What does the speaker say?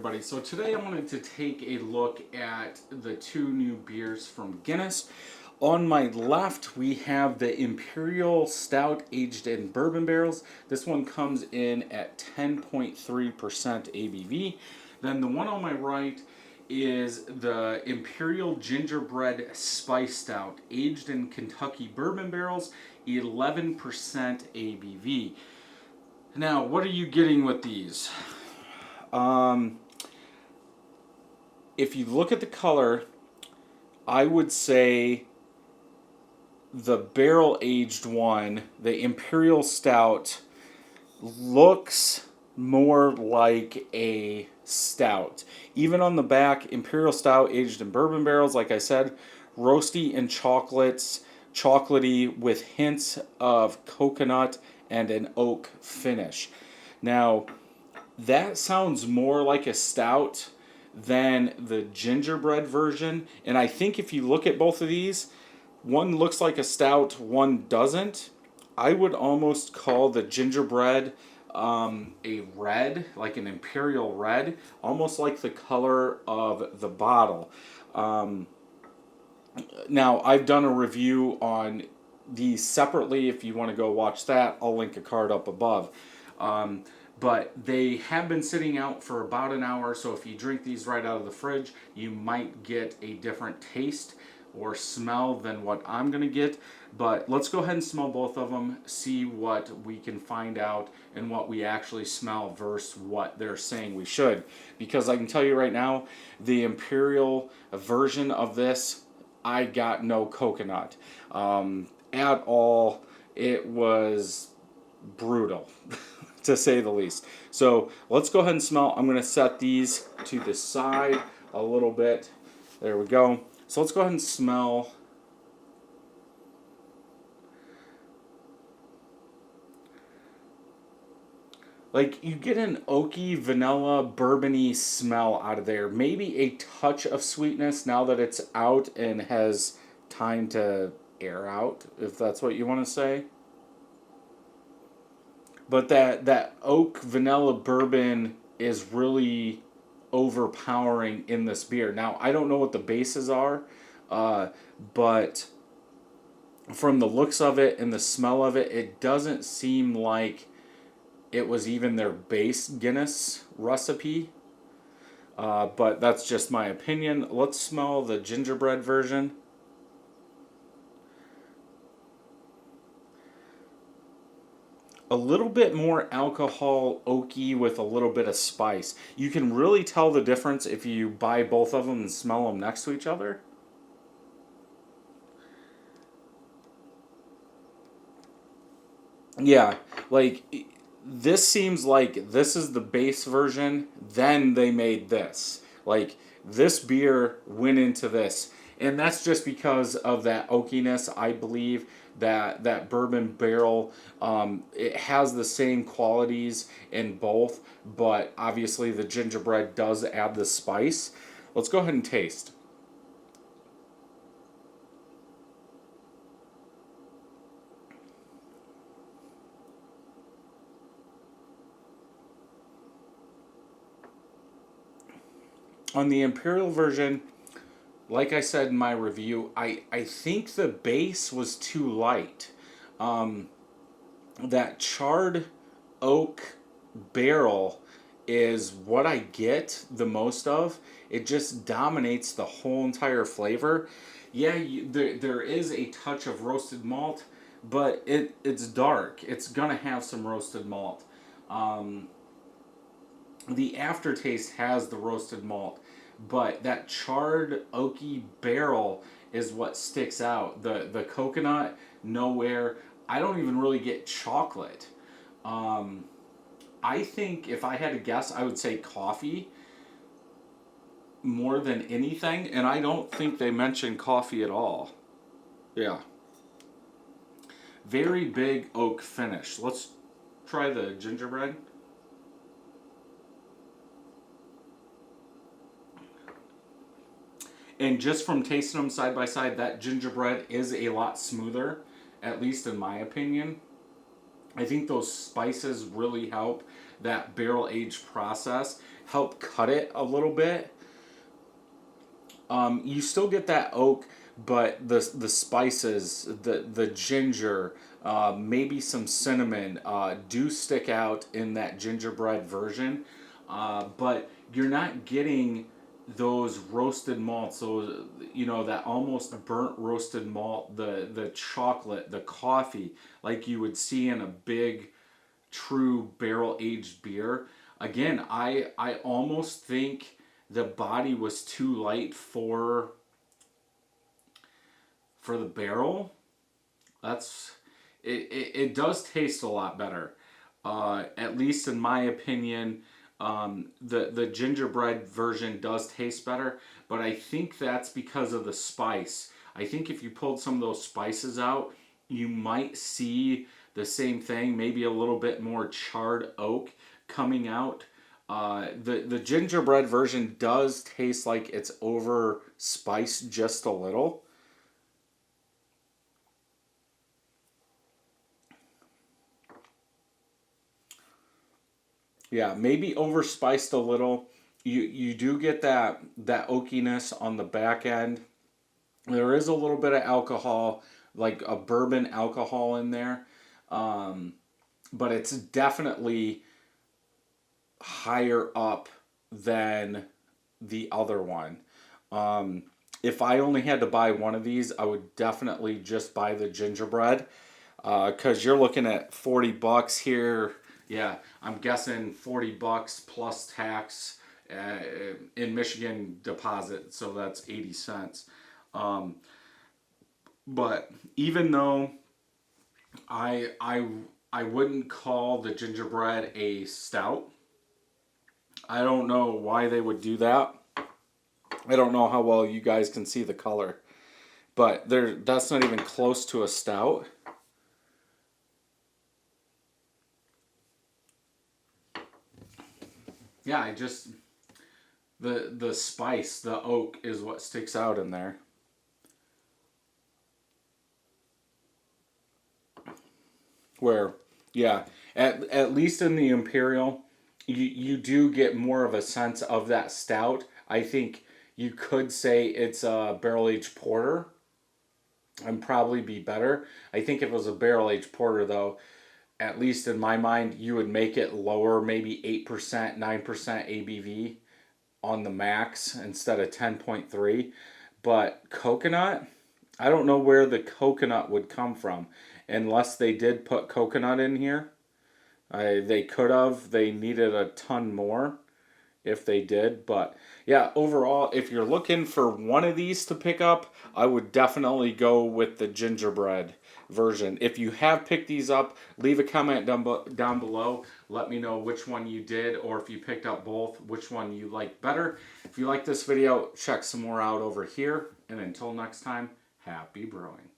everybody. So today I wanted to take a look at the two new beers from Guinness. On my left we have the Imperial Stout aged in bourbon barrels. This one comes in at 10.3% ABV. Then the one on my right is the Imperial Gingerbread Spice Stout aged in Kentucky bourbon barrels, 11% ABV. Now, what are you getting with these? If you look at the color, I would say the barrel-aged one, the Imperial Stout, looks more like a stout. Even on the back, Imperial Stout aged in bourbon barrels, like I said, roasty and chocolatey with hints of coconut and an oak finish. Now, that sounds more like a stout than the gingerbread version. And I think if you look at both of these, one looks like a stout, one doesn't. I would almost call the gingerbread a red, like an imperial red, almost like the color of the bottle. Now, I've done a review on these separately. If you want to go watch that, I'll link a card up above. But they have been sitting out for about an hour, so if you drink these right out of the fridge, you might get a different taste or smell than what I'm going to get. But let's go ahead and smell both of them, see what we can find out and what we actually smell versus what they're saying we should. Because I can tell you right now, the Imperial version of this, I got no coconut at all. It was brutal, to say the least. So let's go ahead and smell. I'm going to set these to the side a little bit. There we go. So let's go ahead and smell. Like, you get an oaky, vanilla, bourbon-y smell out of there. Maybe a touch of sweetness now that it's out and has time to air out, if that's what you want to say. But that oak, vanilla, bourbon is really overpowering in this beer. Now, I don't know what the bases are, but from the looks of it and the smell of it, it doesn't seem like it was even their base Guinness recipe. But that's just my opinion. Let's smell the gingerbread version. A little bit more alcohol, oaky with a little bit of spice. You can really tell the difference if you buy both of them and smell them next to each other. Yeah, like, this seems like this is the base version, then they made this. Like, this beer went into this. And that's just because of that oakiness, I believe. That bourbon barrel, it has the same qualities in both, but obviously the gingerbread does add the spice. Let's go ahead and taste. On the Imperial version, like I said in my review, I think the base was too light. That charred oak barrel is what I get the most of. It just dominates the whole entire flavor. Yeah, there is a touch of roasted malt, but it's dark. It's going to have some roasted malt. The aftertaste has the roasted malt, but that charred oaky barrel is what sticks out. The coconut, nowhere. I don't even really get chocolate. I think if I had to guess, I would say coffee more than anything, and I don't think they mention coffee at all. Yeah. Very big oak finish. Let's try the gingerbread. And just from tasting them side by side, that gingerbread is a lot smoother, at least in my opinion. I think those spices really help that barrel age process, help cut it a little bit. You still get that oak, but the spices, the ginger, maybe some cinnamon, do stick out in that gingerbread version. But you're not getting those roasted malts, so that almost burnt roasted malt, the chocolate, the coffee, like you would see in a big, true barrel aged beer. Again, I almost think the body was too light for the barrel. That's it does taste a lot better, at least in my opinion. The gingerbread version does taste better, but I think that's because of the spice. I think if you pulled some of those spices out, you might see the same thing, maybe a little bit more charred oak coming out. The gingerbread version does taste like it's over spiced just a little. Yeah, maybe overspiced a little. You do get that oakiness on the back end. There is a little bit of alcohol, like a bourbon alcohol in there, um, but it's definitely higher up than the other one. Um, if I only had to buy one of these, I would definitely just buy the gingerbread, because you're looking at $40 here. Yeah, I'm guessing $40 plus tax, in Michigan deposit, so that's 80 cents. Um, but even though I I I wouldn't call the gingerbread a stout, I don't know why they would do that. I don't know how well you guys can see the color, but that's not even close to a stout. Yeah, I just the spice, the oak is what sticks out in there. Where, yeah, at least in the Imperial, you do get more of a sense of that stout. I think you could say it's a barrel aged porter and probably be better. I think if it was a barrel aged porter, though, at least in my mind, you would make it lower, maybe 8%, 9% ABV on the max instead of 10.3. But coconut, I don't know where the coconut would come from unless they did put coconut in here. They could have. They needed a ton more if they did. But yeah, overall, if you're looking for one of these to pick up, I would definitely go with the gingerbread version. If you have picked these up, leave a comment down below. Let me know which one you did, or if you picked up both, which one you like better. If you like this video, check some more out over here. And until next time, happy brewing.